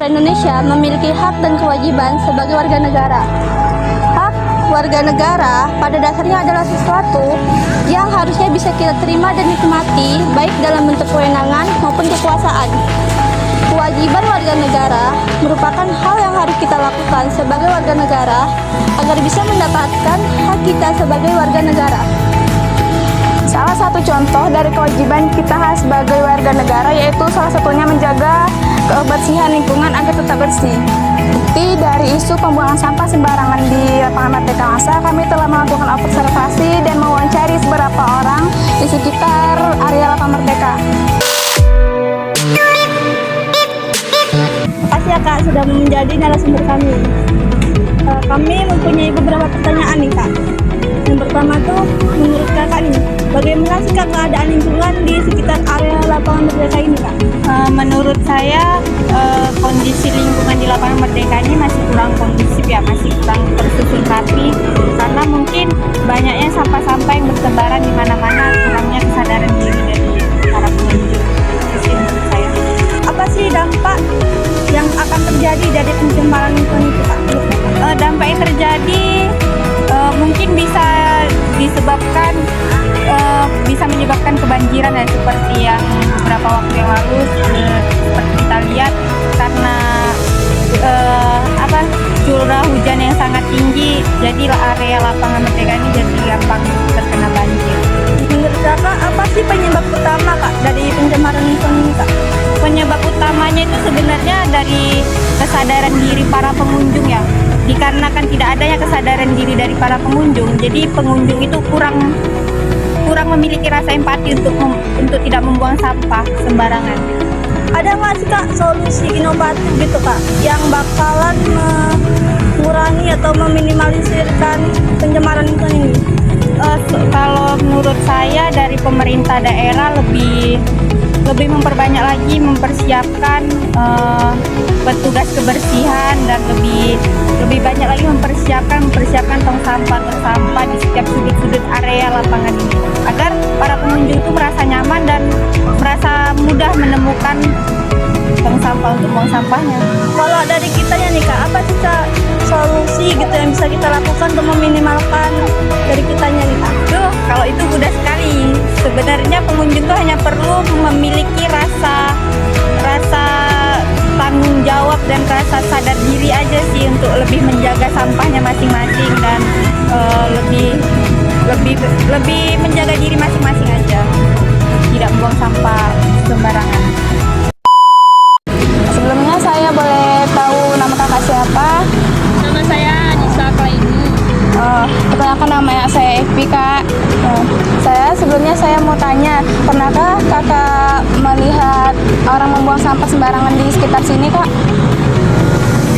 negara Indonesia memiliki hak dan kewajiban sebagai warga negara. Hak warga negara pada dasarnya adalah sesuatu yang harusnya bisa kita terima dan nikmati, baik dalam bentuk kewenangan maupun kekuasaan. Kewajiban warga negara merupakan hal yang harus kita lakukan sebagai warga negara agar bisa mendapatkan hak kita sebagai warga negara. Salah satu contoh dari kewajiban kita sebagai warga negara yaitu salah satunya menjaga kebersihan lingkungan agar tetap bersih. Bukti dari isu pembuangan sampah sembarangan di lapangan Merdeka Masa, kami telah melakukan observasi dan mewawancari beberapa orang di sekitar area lapangan Merdeka. Makasih ya Kak sudah menjadi narasumber kami. Kami mempunyai beberapa pertanyaan nih Kak. Yang pertama tuh, menurut Kakak nih, bagaimana sih Kak keadaan lingkungan di sekitar area lapangan Merdeka ini Kak? Menurut saya kondisi lingkungan di lapangan Merdeka ini masih kurang kondusif ya, masih kurang tersusun rapi karena mungkin banyaknya sampah-sampah yang bertebaran di mana-mana, kurangnya kesadaran diri dari para pengunjung. Itu menurut saya. Apa sih dampak yang akan terjadi dari pencemaran lingkungan itu Kak? Dampak yang terjadi mungkin bisa disebabkan bisa menyebabkan kebanjiran ya, seperti yang beberapa waktu yang lalu seperti kita lihat karena curah hujan yang sangat tinggi, jadi area lapangan Merdeka ini jadi gampang terkena banjir. Menurut Kakak apa sih penyebab utama Kak dari pencemaran lingkungan ini Kak? Penyebab utamanya itu sebenarnya dari kesadaran diri para pengunjung ya. Dikarenakan tidak adanya kesadaran diri dari para pengunjung, jadi pengunjung itu kurang memiliki rasa empati untuk tidak membuang sampah sembarangan. Ada nggak sih Kak solusi inovatif gitu Kak yang bakalan mengurangi atau meminimalisirkan pencemaran lingkungan ini? Kalau menurut saya dari pemerintah daerah lebih memperbanyak lagi mempersiapkan petugas kebersihan dan lebih banyak lagi mempersiapkan tong sampah di setiap sudut-sudut area lapangan ini agar para pengunjung itu merasa nyaman dan merasa mudah menemukan tong sampah untuk buang sampahnya. Kalau dari kitanya nih Kak, apa sih Kak solusi gitu yang bisa kita lakukan untuk meminimalkan dari kitanya nih Kak? Kalau itu mudah sekali. Sebenarnya pengunjung itu hanya perlu memiliki rasa tanggung jawab dan rasa sadar diri aja sih untuk lebih menjaga sampahnya masing-masing dan lebih menjaga diri masing-masing aja, tidak buang sampah sembarangan. Sebelumnya saya boleh tahu nama kakak siapa? Nama saya Anissa Klaini. Perkenalkan namanya saya Evi Kak. Sebelumnya saya mau tanya, pernahkah kakak melihat orang membuang sampah sembarangan di sekitar sini Kak?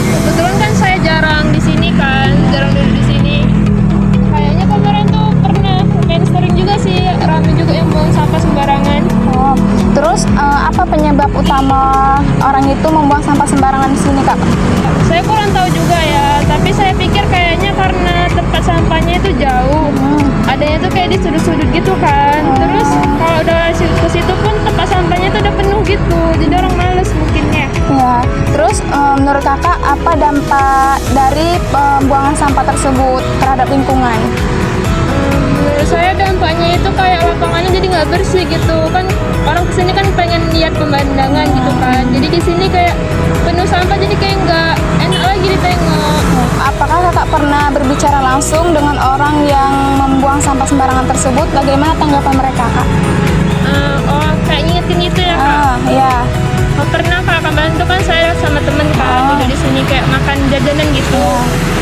Kebetulan kan saya jarang di sini kan, jarang duduk di sini. Kayaknya kemarin tuh pernah main sering juga sih, ramai juga yang buang sampah sembarangan. Terus apa penyebab utama orang itu membuang sampah sembarangan di sini Kak? Saya kurang tahu juga ya, tapi saya pikir kayaknya karena tempat sampahnya itu jauh. Adanya tuh kayak di sudut-sudut gitu kan. Terus kalau udah ke situ pun tempat sampahnya tuh udah penuh gitu, jadi orang males mungkinnya. Ya, terus menurut kakak apa dampak dari pembuangan sampah tersebut terhadap lingkungan? Menurut saya dampaknya itu kayak lapangannya jadi nggak bersih gitu kan, orang kesini kan pengen lihat pemandangan gitu kan, jadi di sini kayak penuh sampah jadi kayak nggak enak lagi ditengok. Apakah kakak pernah berbicara langsung dengan orang yang membuang sampah sembarangan tersebut? Bagaimana tanggapan mereka Kak? Oh kayak ngingetin itu ya Kak? Ya. Oh, pernah Kak, kemarin tuh kan saya sama temen kan juga di sini kayak makan jajanan gitu.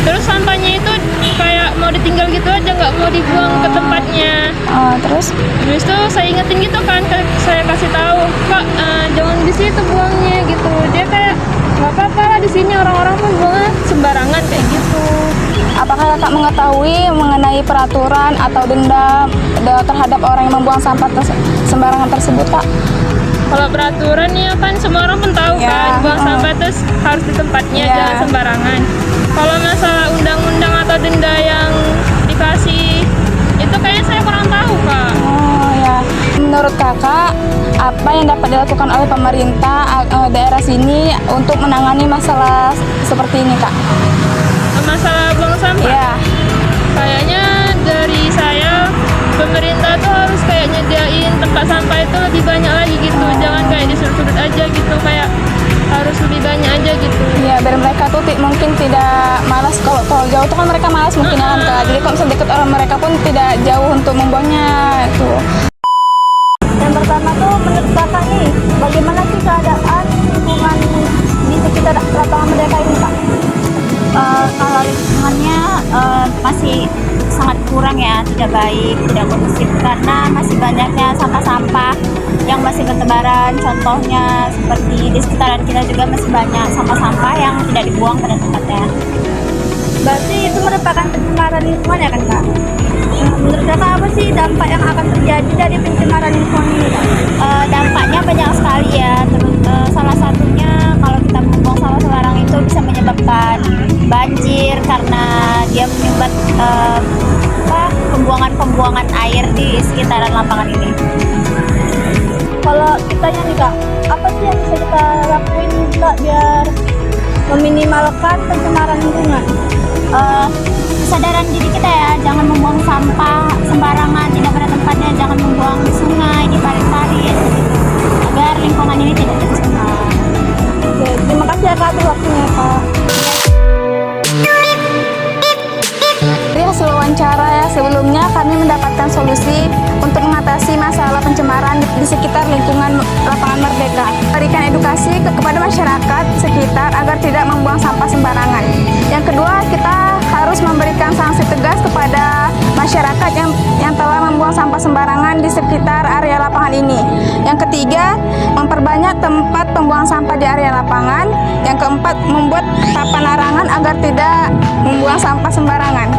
Terus sampahnya itu kayak mau ditinggal gitu aja, nggak mau dibuang ke tempatnya. Terus itu saya ingetin gitu kan, saya kasih tahu Kak, jangan di situ buangnya gitu. Dia kayak nggak apa-apa lah, di sini orang-orang pun buangnya sembarangan kayak gitu. apakah kakak mengetahui mengenai peraturan atau denda terhadap orang yang membuang sampah sembarangan tersebut Kak? Kalau peraturan ya kan semua orang pun tahu kan, buang sampah itu harus di tempatnya, jangan sembarangan. Kalau masalah undang-undang atau denda yang dikasih itu kayaknya saya kurang tahu Kak. Oh ya. menurut kakak, apa yang dapat dilakukan oleh pemerintah daerah sini untuk menangani masalah seperti ini, Kak? Masalah buang sampah. Ya, Kayaknya dari saya pemerintah tuh harus kayak nyediain tempat sampah itu lebih banyak lagi gitu. Jangan kayak di sudut-sudut aja gitu, kayak harus lebih banyak aja gitu. ya biar mereka tuh mungkin tidak malas kalau jauh tuh kan mereka malas mungkin ya kan, Kak. Jadi kalau misalnya dekat orang mereka pun tidak jauh untuk membuangnya itu. Yang pertama tuh menurut kakak nih, bagaimana sih keadaan lingkungan di sekitar lapangan Merdeka ini, Kak? Kalau lingkungannya masih sangat kurang ya, tidak baik, tidak kondusif karena masih banyaknya sampah-sampah yang masih bertebaran. Contohnya seperti di sekitaran kita juga masih banyak sampah-sampah yang tidak dibuang pada tempatnya. Berarti itu merupakan pencemaran lingkungan ya kan, Kak? Menurut kakak apa sih dampak yang akan terjadi dari pencemaran lingkungan ini, Kak? Dampaknya banyak sekali ya. Terus salah satunya kalau kita membuang sampah sembarang itu bisa menyebabkan banjir karena dia menyumbat pembuangan air di sekitaran lapangan ini. Kalau kitanya nih, Kak, apa sih yang bisa kita lakuin, Kak, biar meminimalkan pencemaran lingkungan? Kesadaran diri kita ya, jangan membuang sampah sembarangan, tidak pada tempatnya, jangan membuang di sungai, di parit-parit, agar lingkungan ini tidak tercemar. Oke, terima kasih ya, Kak, atas waktunya, Kak. Dari hasil wawancara ya sebelumnya kami mendapatkan solusi untuk mengatasi masalah pencemaran di sekitar lingkungan lapangan Merdeka. Berikan edukasi kepada masyarakat sekitar agar tidak membuang sampah sembarangan. Yang kedua, kita harus memberikan sanksi tegas kepada masyarakat yang telah membuang sampah sembarangan di sekitar area lapangan ini. Yang ketiga, memperbanyak tempat pembuangan sampah di area lapangan. Yang keempat, membuat papan larangan agar tidak membuang sampah sembarangan.